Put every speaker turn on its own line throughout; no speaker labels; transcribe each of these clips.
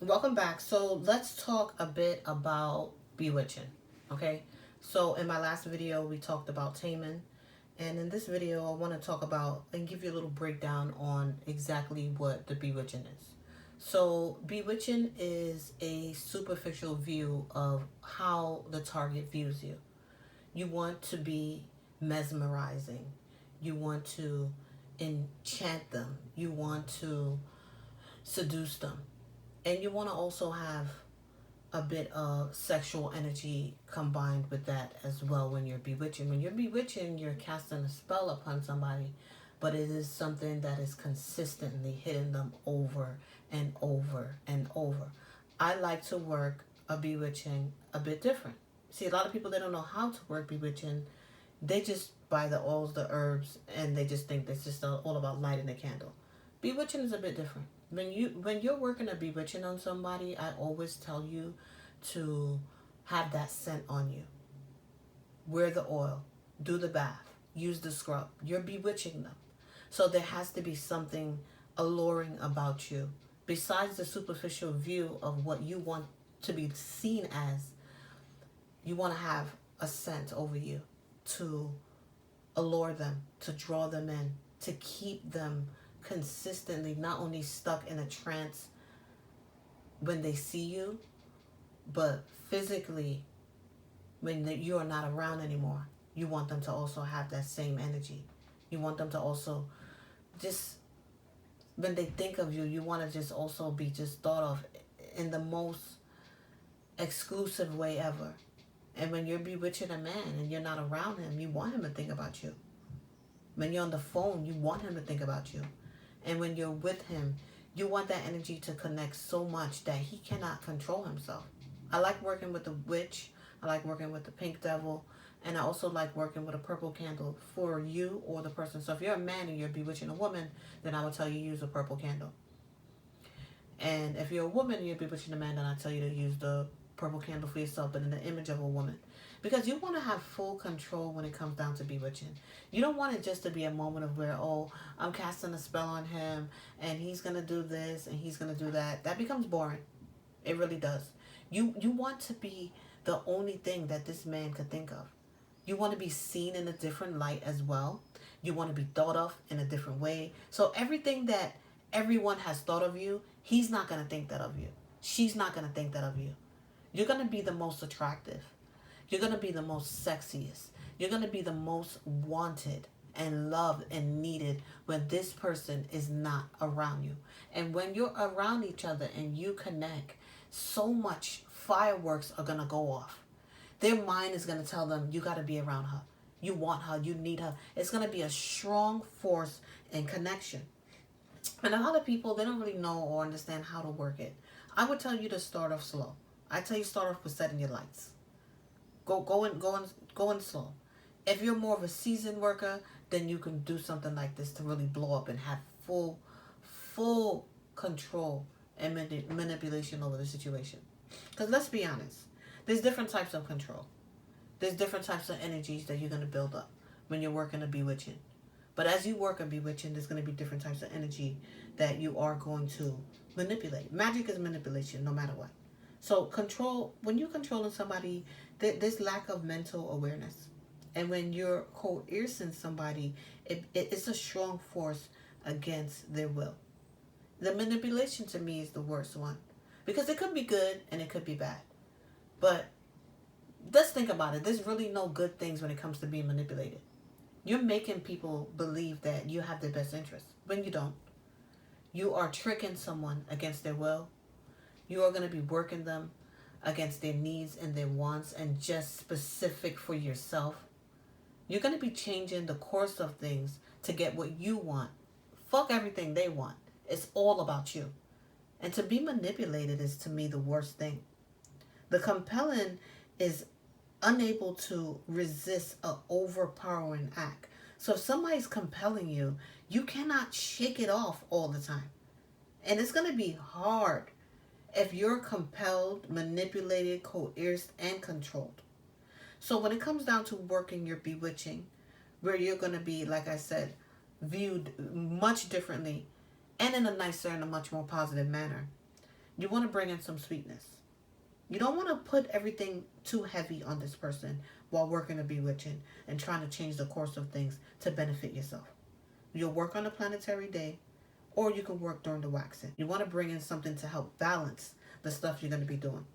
Welcome back. So let's talk a bit about bewitching. Okay. So in my last video we talked about taming, and in this video I want to talk about and give you a little breakdown on exactly what the bewitching is. So bewitching is a superficial view of how the target views you. You want to be mesmerizing. You want to enchant them. You want to seduce them. And you want to also have a bit of sexual energy combined with that as well when you're bewitching. When you're bewitching, you're casting a spell upon somebody, but it is something that is consistently hitting them over and over and over. I like to work a bewitching a bit different. See, a lot of people, they don't know how to work bewitching. They just buy the oils, the herbs, and they just think it's just all about lighting a candle. Bewitching is a bit different. When you're working a bewitching on somebody, I always tell you to have that scent on you. Wear the oil, do the bath, use the scrub. You're bewitching them. So there has to be something alluring about you. Besides the superficial view of what you want to be seen as, you want to have a scent over you to allure them, to draw them in, to keep them consistently not only stuck in a trance when they see you, but physically when you are not around anymore. You want them to also have that same energy. You want them to also just, when they think of you, you want to just also be just thought of in the most exclusive way ever. And when you're bewitching a man and you're not around him, you want him to think about you. When you're on the phone, you want him to think about you. And when you're with him, you want that energy to connect so much that he cannot control himself. I like working with the witch. I like working with the pink devil. And I also like working with a purple candle for you or the person. So if you're a man and you're bewitching a woman, then I would tell you use a purple candle. And if you're a woman and you're bewitching a man, then I tell you to use the purple candle for yourself, but in the image of a woman. Because you want to have full control when it comes down to bewitching. You don't want it just to be a moment of where, oh, I'm casting a spell on him and he's going to do this and he's going to do that. That becomes boring. It really does. You want to be the only thing that this man could think of. You want to be seen in a different light as well. You want to be thought of in a different way. So everything that everyone has thought of you, he's not going to think that of you. She's not going to think that of you. You're going to be the most attractive. You're going to be the most sexiest. You're going to be the most wanted and loved and needed when this person is not around you. And when you're around each other and you connect, so much fireworks are going to go off. Their mind is going to tell them, you got to be around her. You want her. You need her. It's going to be a strong force and connection. And a lot of people, they don't really know or understand how to work it. I would tell you to start off slow. I tell you start off with setting your lights. Go in slow. If you're more of a seasoned worker, then you can do something like this to really blow up and have full control and manipulation over the situation. Because let's be honest, there's different types of control. There's different types of energies that you're going to build up when you're working a bewitching. But as you work on bewitching, there's going to be different types of energy that you are going to manipulate. Magic is manipulation, no matter what. So control, when you're controlling somebody, there's lack of mental awareness. And when you're coercing somebody, it's a strong force against their will. The manipulation to me is the worst one. Because it could be good and it could be bad. But let's think about it. There's really no good things when it comes to being manipulated. You're making people believe that you have their best interest when you don't. You are tricking someone against their will. You are going to be working them against their needs and their wants and just specific for yourself. You're going to be changing the course of things to get what you want. Fuck everything they want. It's all about you. And to be manipulated is, to me, the worst thing. The compelling is unable to resist an overpowering act. So if somebody's compelling you, you cannot shake it off all the time. And it's going to be hard if you're compelled, manipulated, coerced, and controlled. So when it comes down to working your bewitching, where you're going to be, like I said, viewed much differently and in a nicer and a much more positive manner, You want to bring in some sweetness. You don't want to put everything too heavy on this person while working a bewitching and trying to change the course of things to benefit yourself. You'll work on a planetary day, or you can work during the waxing. You want to bring in something to help balance the stuff you're going to be doing.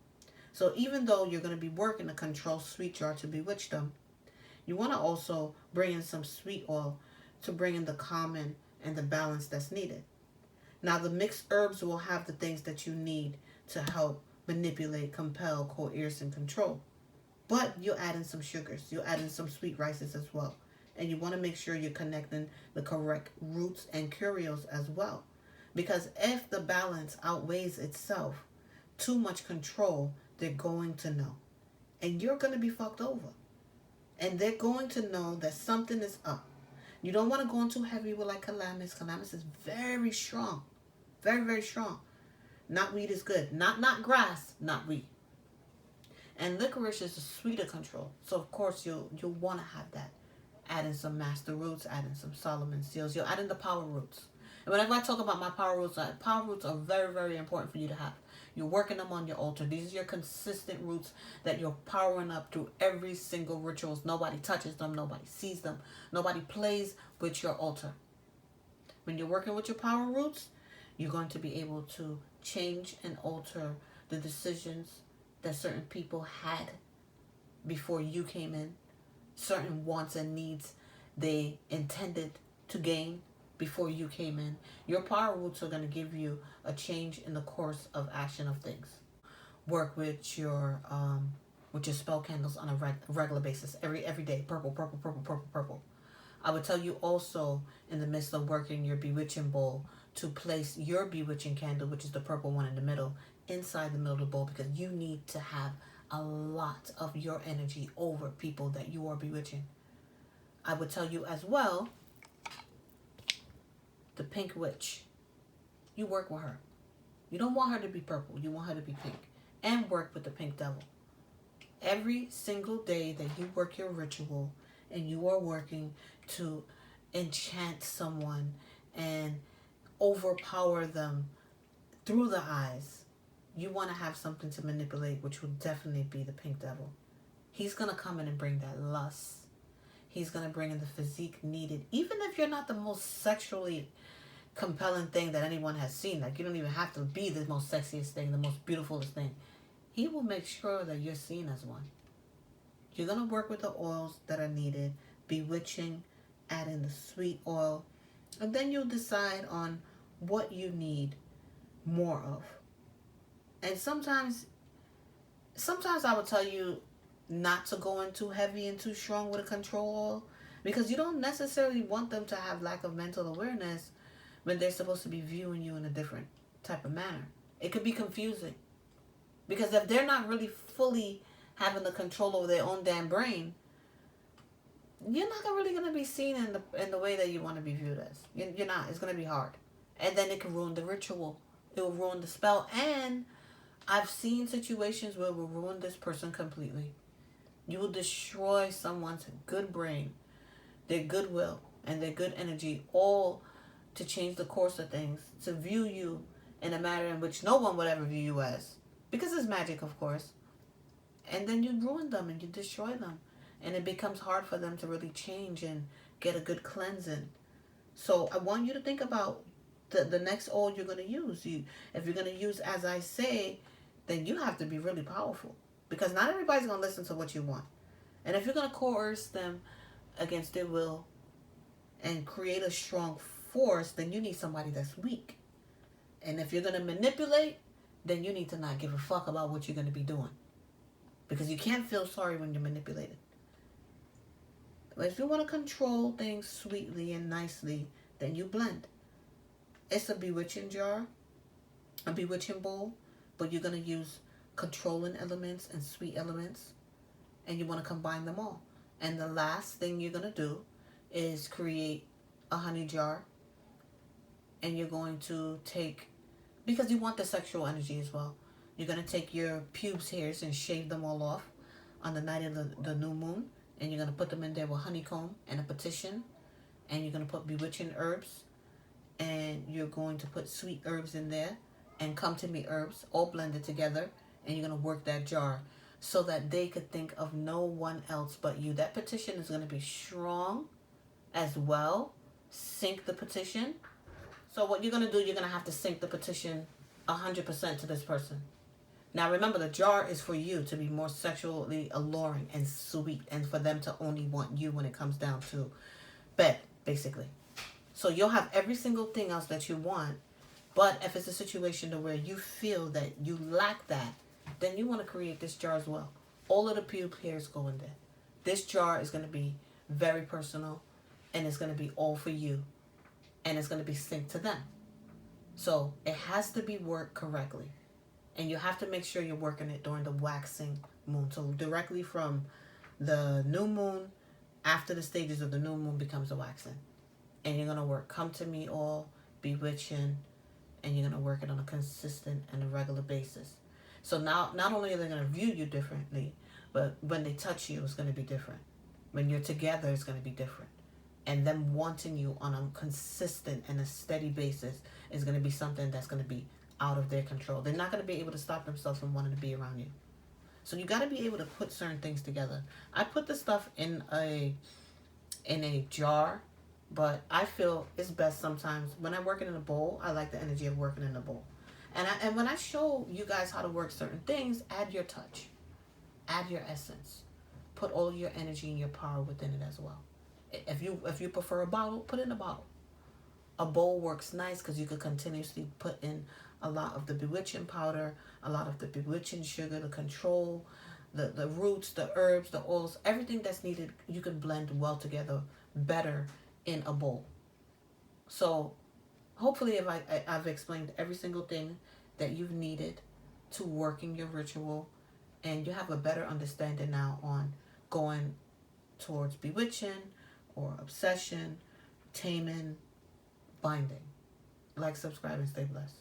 So even though you're going to be working a controlled sweet jar to bewitch them, you want to also bring in some sweet oil to bring in the calming and the balance that's needed. Now, the mixed herbs will have the things that you need to help manipulate, compel, coerce, and control. But you add in some sugars. You add in some sweet rices as well. And you want to make sure you're connecting the correct roots and curios as well. Because if the balance outweighs itself, too much control, they're going to know. And you're going to be fucked over. And they're going to know that something is up. You don't want to go in too heavy with like calamus. Calamus is very strong. Very, very strong. Knotweed is good. Not grass, knotweed. And licorice is a sweeter control. So of course you'll want to have that. Add in some master roots, add in some Solomon seals. You'll add in the power roots. And whenever I talk about my power roots are very, very important for you to have. You're working them on your altar. These are your consistent roots that you're powering up through every single rituals. Nobody touches them. Nobody sees them. Nobody plays with your altar. When you're working with your power roots, you're going to be able to change and alter the decisions that certain people had before you came in. Certain wants and needs they intended to gain before you came in. Your power roots are going to give you a change in the course of action of things. Work with your spell candles on a regular basis. Every day. Purple, purple, purple, purple, purple. I would tell you also in the midst of working your bewitching bowl to place your bewitching candle, which is the purple one in the middle, inside the middle of the bowl, because you need to have a lot of your energy over people that you are bewitching. I would tell you as well, the pink witch, you work with her. You don't want her to be purple. You want her to be pink. And work with the pink devil. Every single day that you work your ritual and you are working to enchant someone and overpower them through the eyes, you want to have something to manipulate, which will definitely be the pink devil. He's going to come in and bring that lust. He's going to bring in the physique needed. Even if you're not the most sexually compelling thing that anyone has seen, like you don't even have to be the most sexiest thing, the most beautifulest thing. He will make sure that you're seen as one. You're going to work with the oils that are needed, bewitching, add in the sweet oil, and then you'll decide on what you need more of. And sometimes I would tell you not to go in too heavy and too strong with a control oil, because you don't necessarily want them to have lack of mental awareness when they're supposed to be viewing you in a different type of manner. It could be confusing, because if they're not really fully having the control over their own damn brain, you're not really going to be seen in the way that you want to be viewed as. You're not. It's going to be hard. And then it can ruin the ritual. It will ruin the spell. And I've seen situations where it will ruin this person completely. You will destroy someone's good brain, their goodwill, and their good energy, all to change the course of things, to view you in a manner in which no one would ever view you as. Because it's magic, of course. And then you ruin them and you destroy them. And it becomes hard for them to really change and get a good cleansing. So I want you to think about the next oil you're going to use. If you're going to use as I say, then you have to be really powerful. Because not everybody's going to listen to what you want. And if you're going to coerce them against their will and create a strong force, then you need somebody that's weak. And if you're going to manipulate, then you need to not give a fuck about what you're going to be doing. Because you can't feel sorry when you're manipulated. But if you want to control things sweetly and nicely, then you blend. It's a bewitching jar, a bewitching bowl, but you're going to use controlling elements and sweet elements, and you want to combine them all. And the last thing you're going to do is create a honey jar, and you're going to take, because you want the sexual energy as well, you're going to take your pubes hairs and shave them all off on the night of the new moon, and you're going to put them in there with honeycomb and a petition, and you're going to put bewitching herbs, and you're going to put sweet herbs in there and come to me herbs all blended together, and you're going to work that jar so that they could think of no one else but you. That petition is going to be strong as well. Sync the petition. So what you're going to do, you're going to have to sync the petition 100% to this person. Now remember, the jar is for you to be more sexually alluring and sweet, and for them to only want you when it comes down to bed, basically. So you'll have every single thing else that you want, but if it's a situation to where you feel that you lack that, then you want to create this jar as well. All of the pube hairs go in there. This jar is going to be very personal, and it's going to be all for you, and it's going to be synced to them. So it has to be worked correctly. And you have to make sure you're working it during the waxing moon. So directly from the new moon, after the stages of the new moon becomes a waxing. And you're going to work Come to Me All, Bewitching, and you're going to work it on a consistent and a regular basis. So now, not only are they going to view you differently, but when they touch you, it's going to be different. When you're together, it's going to be different. And them wanting you on a consistent and a steady basis is going to be something that's going to be out of their control. They're not going to be able to stop themselves from wanting to be around you. So you got to be able to put certain things together. I put the stuff in a jar, but I feel it's best sometimes when I'm working in a bowl. I like the energy of working in a bowl. And when I show you guys how to work certain things, add your touch, add your essence, put all your energy and your power within it as well. If you prefer a bottle, put it in a bottle. A bowl works nice because you could continuously put in a lot of the bewitching powder, a lot of the bewitching sugar, the control, the roots, the herbs, the oils, everything that's needed. You can blend well together better in a bowl. So hopefully if I've explained every single thing that you've needed to working your ritual, and you have a better understanding now on going towards bewitching or obsession, taming, binding. Like, subscribe, and stay blessed.